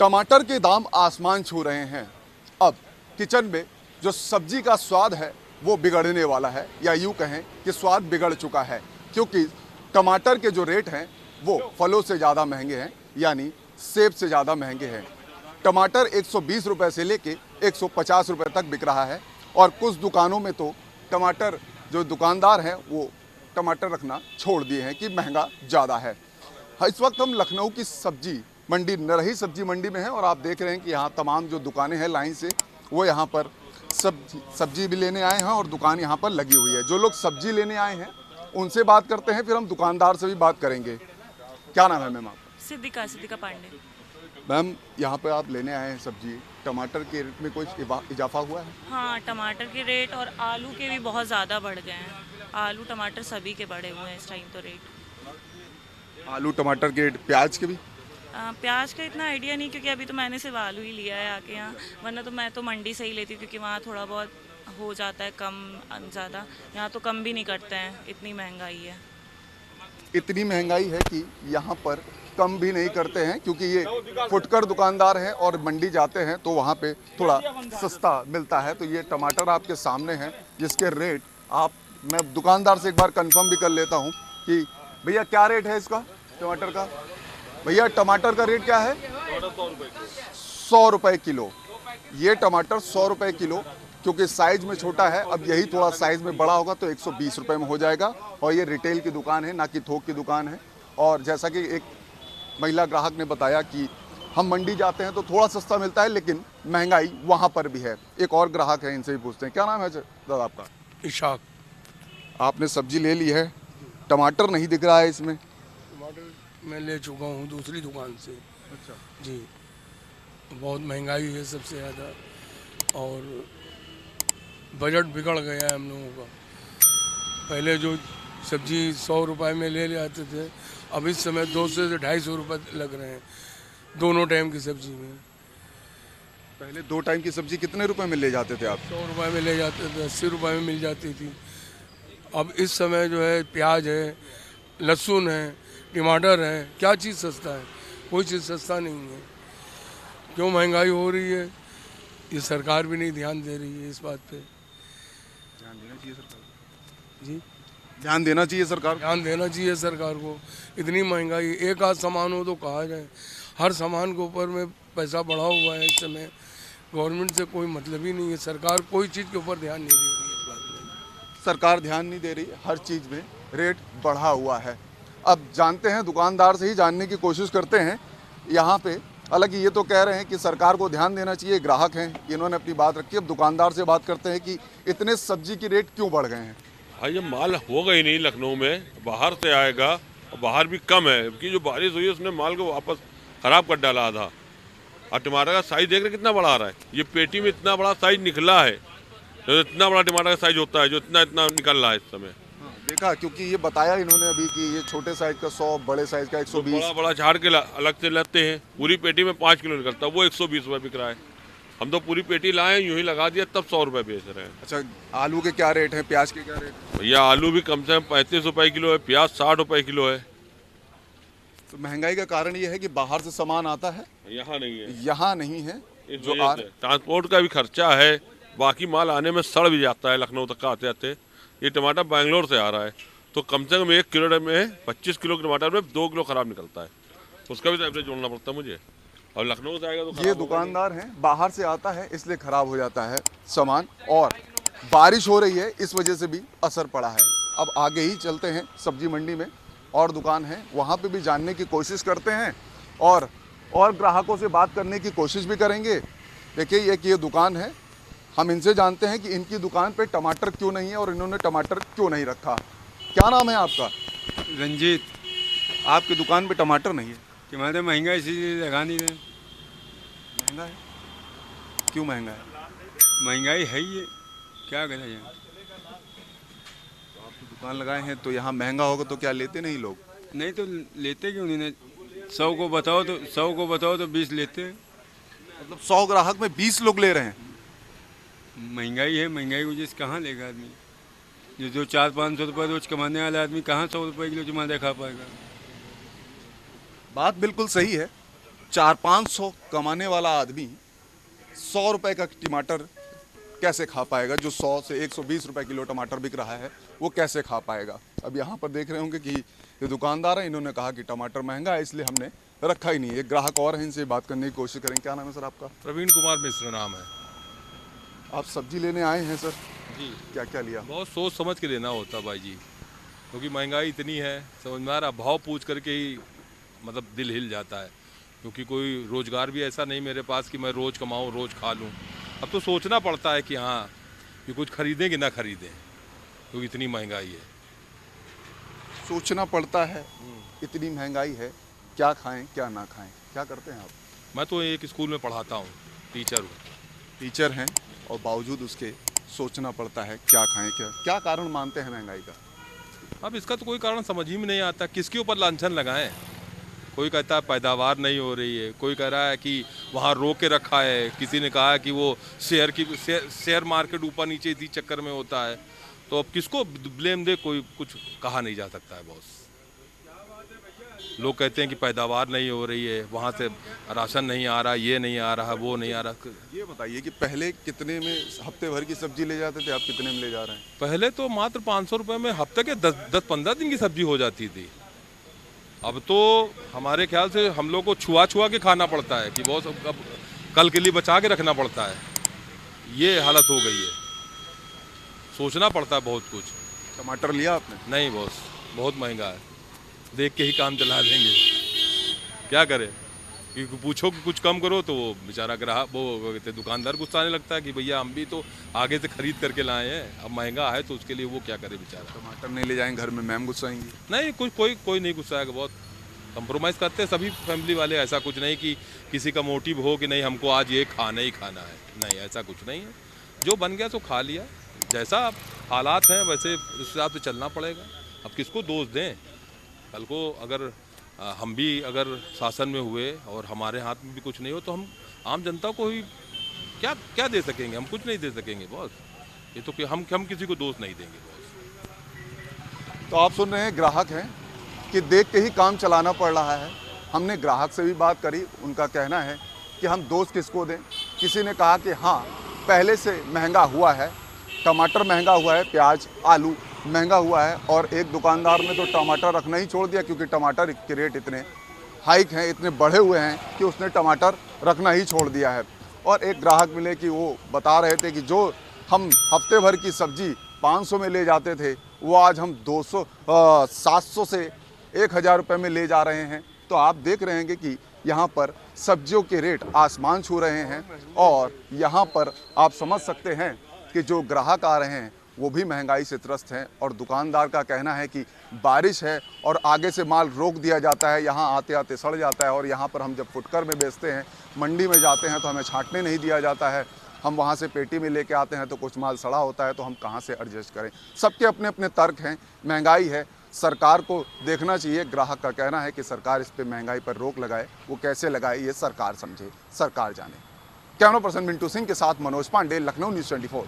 टमाटर के दाम आसमान छू रहे हैं। अब किचन में जो सब्जी का स्वाद है वो बिगड़ने वाला है, या यूँ कहें कि स्वाद बिगड़ चुका है, क्योंकि टमाटर के जो रेट हैं वो फलों से ज़्यादा महंगे हैं, यानी सेब से ज़्यादा महंगे हैं। टमाटर 120 रुपये से लेके 150 रुपये तक बिक रहा है, और कुछ दुकानों में तो टमाटर जो दुकानदार हैं वो टमाटर रखना छोड़ दिए हैं कि महंगा ज़्यादा है। इस वक्त हम लखनऊ की सब्जी मंडी नरही सब्जी मंडी में हैं, और आप देख रहे हैं कि यहाँ तमाम जो दुकानें हैं लाइन से वो यहाँ पर सब्जी भी लेने आए हैं, और दुकान यहाँ पर लगी हुई है। जो लोग सब्जी लेने आए हैं उनसे बात करते हैं, फिर हम दुकानदार से भी बात करेंगे। क्या नाम है मैम आपका? सिद्धिका पांडे। मैम, यहाँ पे आप लेने आए हैं सब्जी, टमाटर के रेट में कोई इजाफा हुआ है? हाँ, टमाटर के रेट और आलू के भी बहुत ज़्यादा बढ़ गए हैं। आलू टमाटर सभी के बढ़े हुए हैं इस टाइम तो रेट। आलू टमाटर के रेट, प्याज के भी? प्याज का इतना आइडिया नहीं, क्योंकि अभी तो मैंने सिर्फ आलू ही लिया है आके यहाँ, वरना तो मैं तो मंडी से ही लेती हूँ, क्योंकि वहाँ थोड़ा बहुत हो जाता है कम ज़्यादा। यहाँ तो कम भी नहीं करते हैं, इतनी महंगाई है। इतनी महंगाई है कि यहाँ पर कम भी नहीं करते हैं, क्योंकि ये फुटकर दुकानदार हैं और मंडी जाते हैं तो वहाँ पे थोड़ा सस्ता मिलता है। तो ये टमाटर आपके सामने है जिसके रेट मैं दुकानदार से एक बार कंफर्म भी कर लेता हूँ कि भैया क्या रेट है इसका टमाटर का? भैया टमाटर का रेट क्या है? 100 रुपये किलो। ये टमाटर 100 रुपये किलो, क्योंकि साइज़ में छोटा है। अब यही थोड़ा साइज़ में बड़ा होगा तो 120 रुपये में हो जाएगा। और ये रिटेल की दुकान है, ना कि थोक की दुकान है। और जैसा कि एक महिला ग्राहक ने बताया कि हम मंडी जाते हैं तो थोड़ा सस्ता मिलता है, लेकिन महंगाई वहाँ पर भी है। एक और ग्राहक है, इनसे भी पूछते हैं। क्या नाम है दादा आपका? इशाक। आपने सब्जी ले ली है, टमाटर नहीं दिख रहा है इसमें। टमाटर मैं ले चुका हूँ दूसरी दुकान से। अच्छा जी, बहुत महंगाई है सबसे ज़्यादा, और बजट बिगड़ गया है हम लोगों का। पहले जो सब्जी 100 रुपए में ले आते थे, अब इस समय 200 से 250 रुपये लग रहे हैं दोनों टाइम की सब्जी में। पहले 2 टाइम की सब्जी कितने रुपए में ले जाते थे आप? 100 रुपये में ले जाते थे, 80 रुपये में मिल जाती थी। अब इस समय जो है प्याज है, लहसुन है, टमाटर है, क्या चीज़ सस्ता है? कोई चीज़ सस्ता नहीं है। क्यों महंगाई हो रही है? ये सरकार भी नहीं ध्यान दे रही है इस बात पे। ध्यान देना चाहिए सरकार। जी, ध्यान देना चाहिए सरकार। ध्यान देना चाहिए सरकार को। इतनी महंगाई, एक आध सामान हो तो कहा जाए, हर सामान के ऊपर में पैसा बढ़ा हुआ है इस समय। गवर्नमेंट से कोई मतलब ही नहीं है, सरकार कोई चीज़ के ऊपर ध्यान नहीं दे रही है इस बात में। सरकार ध्यान नहीं दे रही, हर चीज़ में रेट बढ़ा हुआ है। अब जानते हैं, दुकानदार से ही जानने की कोशिश करते हैं यहाँ पे। हालांकि ये तो कह रहे हैं कि सरकार को ध्यान देना चाहिए, ग्राहक हैं, इन्होंने अपनी बात रखी। अब दुकानदार से बात करते हैं कि इतने सब्जी की रेट क्यों बढ़ गए हैं। भाई ये माल होगा ही नहीं लखनऊ में, बाहर से आएगा, और बाहर भी कम है कि जो बारिश हुई है उसने माल को वापस ख़राब कर डाला आधा। और टमाटर का साइज़ देख रहे कितना बड़ा आ रहा है। ये पेटी में इतना बड़ा साइज़ निकला है, जो इतना बड़ा टमाटर का साइज़ होता है, जो इतना निकल रहा है इस समय। देखा, क्योंकि ये बताया इन्होंने अभी कि ये छोटे साइज का 100, बड़े साइज का 120। बड़ा बड़ा झाड़ के अलग से लेते हैं, पूरी पेटी में 5 किलो निकलता है, वो 120 रुपये बिक रहा है। हम तो पूरी पेटी लाए, यूं ही लगा दिया, तब 100 रुपये बेच रहे हैं। अच्छा, आलू के क्या रेट है, प्याज के क्या रेट? भैया आलू भी कम से कम 35 रुपये किलो है, प्याज 60 रुपये किलो है। तो महंगाई का कारण ये है कि बाहर से सामान आता है, यहाँ नहीं है। यहाँ नहीं है। जो ट्रांसपोर्ट का भी खर्चा है, बाकी माल आने में सड़ भी जाता है लखनऊ तक का आते आते। ये टमाटर बैंगलोर से आ रहा है, तो कम से कम 1 किलो में 25 किलो टमाटर में 2 किलो खराब निकलता है। उसका भी तो एवरेज जोड़ना पड़ता है मुझे, और लखनऊ से आएगा तो ये दुकानदार हैं, बाहर से आता है इसलिए खराब हो जाता है सामान, और बारिश हो रही है इस वजह से भी असर पड़ा है। अब आगे ही चलते हैं, सब्जी मंडी में और दुकान है, वहाँ पे भी जानने की कोशिश करते हैं, और ग्राहकों से बात करने की कोशिश भी करेंगे। देखिए, एक ये दुकान है, हम इनसे जानते हैं कि इनकी दुकान पे टमाटर क्यों नहीं है और इन्होंने टमाटर क्यों नहीं रखा। क्या नाम है आपका? रंजीत। आपकी दुकान पे टमाटर नहीं है? टमाटर महंगा इसीलिए लगा नहीं रहे। महंगा है? क्यों महंगा है? महंगाई है ही है, क्या करें यार। आपकी दुकान लगाए हैं तो यहाँ महंगा होगा तो क्या लेते नहीं लोग? नहीं तो लेते क्यों नहीं? 100 को बताओ तो 20 लेते हैं। मतलब 100 ग्राहक में 20 लोग ले रहे हैं। महंगाई है, महंगाई की वजह से कहाँ लेगा आदमी? जो 400-500 रुपये रोज कमाने वाला आदमी कहाँ 100 रुपये किलो टमाटर खा पाएगा? बात बिल्कुल सही है, 400-500 कमाने वाला आदमी 100 रुपए का टमाटर कैसे खा पाएगा? जो 100 से 120 रुपए किलो टमाटर बिक रहा है वो कैसे खा पाएगा? अब यहाँ पर देख रहे होंगे कि ये दुकानदार है, इन्होंने कहा कि टमाटर महंगा है इसलिए हमने रखा ही नहीं। एक ग्राहक और हैं, इनसे बात करने की कोशिश करें। क्या नाम है सर आपका? प्रवीण कुमार मिश्र नाम है आप सब्जी लेने आए हैं सर? जी। क्या क्या लिया? बहुत सोच समझ के लेना होता भाई जी, क्योंकि महंगाई इतनी है, समझ में आ रहा, भाव पूछ करके ही मतलब दिल हिल जाता है। क्योंकि कोई रोज़गार भी ऐसा नहीं मेरे पास कि मैं रोज़ कमाऊँ रोज़ खा लूँ। अब तो सोचना पड़ता है कि हाँ कि कुछ खरीदें कि ना खरीदें, क्योंकि इतनी महंगाई है। सोचना पड़ता है, इतनी महंगाई है, क्या खाएं क्या ना खाएं। क्या करते हैं आप? मैं तो एक स्कूल में पढ़ाता हूँ, टीचर हूँ। टीचर हैं और बावजूद उसके सोचना पड़ता है क्या खाएं क्या कारण मानते हैं महंगाई का? अब इसका तो कोई कारण समझ ही में नहीं आता, किसके ऊपर लांछन लगाएं। कोई कहता है पैदावार नहीं हो रही है, कोई कह रहा है कि वहाँ रोक के रखा है, किसी ने कहा है कि वो शेयर मार्केट ऊपर नीचे इसी चक्कर में होता है। तो अब किसको ब्लेम दे, कोई कुछ कहा नहीं जा सकता है बॉस। लोग कहते हैं कि पैदावार नहीं हो रही है, वहाँ से राशन नहीं आ रहा, ये नहीं आ रहा, वो नहीं आ रहा। ये बताइए कि पहले कितने में हफ्ते भर की सब्जी ले जाते थे, आप कितने में ले जा रहे हैं? पहले तो मात्र 500 रुपये में हफ्ते के 10-15 दिन की सब्जी हो जाती थी। अब तो हमारे ख्याल से हम लोग को छुआ के खाना पड़ता है कि बहुत अब कल के लिए बचा के रखना पड़ता है। ये हालत हो गई है, सोचना पड़ता है बहुत कुछ। टमाटर लिया आपने? नहीं बॉस, बहुत महंगा है, देख के ही काम चला लेंगे, क्या करें। क्योंकि पूछो कि कुछ कम करो तो वो बेचारा ग्राहक वो कहते दुकानदार गुस्सा आने लगता है कि भैया हम भी तो आगे से खरीद करके लाए हैं, अब महंगा है तो उसके लिए वो क्या करे बेचारा। टमाटर नहीं ले जाएंगे घर में मैम गुस्साएंगी? नहीं, कोई नहीं गुस्साएगा, बहुत कंप्रोमाइज़ करते हैं सभी फैमिली वाले। ऐसा कुछ नहीं कि किसी का मोटिव हो कि नहीं हमको आज ये खाना ही खाना है, नहीं ऐसा कुछ नहीं है। जो बन गया तो खा लिया, जैसा हालात हैं वैसे उस हिसाब से चलना पड़ेगा। अब किसको दोष दें? कल को अगर हम भी अगर शासन में हुए और हमारे हाथ में भी कुछ नहीं हो तो हम आम जनता को ही क्या दे सकेंगे? हम कुछ नहीं दे सकेंगे बॉस। ये तो कि हम किसी को दोष नहीं देंगे बॉस। तो आप सुन रहे हैं, ग्राहक हैं कि देख के ही काम चलाना पड़ रहा है। हमने ग्राहक से भी बात करी, उनका कहना है कि हम दोष किसको दें। किसी ने कहा कि हाँ पहले से महंगा हुआ है, टमाटर महंगा हुआ है, प्याज आलू महंगा हुआ है, और एक दुकानदार ने तो टमाटर रखना ही छोड़ दिया क्योंकि टमाटर के रेट इतने हाइक हैं, इतने बढ़े हुए हैं कि उसने टमाटर रखना ही छोड़ दिया है। और एक ग्राहक मिले कि वो बता रहे थे कि जो हम हफ्ते भर की सब्जी 500 में ले जाते थे वो आज हम 700 से 1000 रुपये में ले जा रहे हैं। तो आप देख रहे हैं कि यहाँ पर सब्जियों के रेट आसमान छू रहे हैं, और यहाँ पर आप समझ सकते हैं कि जो ग्राहक आ रहे हैं वो भी महंगाई से त्रस्त हैं। और दुकानदार का कहना है कि बारिश है और आगे से माल रोक दिया जाता है, यहाँ आते आते सड़ जाता है, और यहाँ पर हम जब फुटकर में बेचते हैं, मंडी में जाते हैं तो हमें छांटने नहीं दिया जाता है। हम वहाँ से पेटी में लेके आते हैं तो कुछ माल सड़ा होता है, तो हम कहाँ से एडजस्ट करें? सबके अपने अपने तर्क हैं। महंगाई है, सरकार को देखना चाहिए। ग्राहक का कहना है कि सरकार इस पे महंगाई पर रोक लगाए, वो कैसे लगाए ये सरकार समझे, सरकार जाने। कैमरा पर्सन मिंटू सिंह के साथ मनोज पांडे, लखनऊ न्यूज़ 24।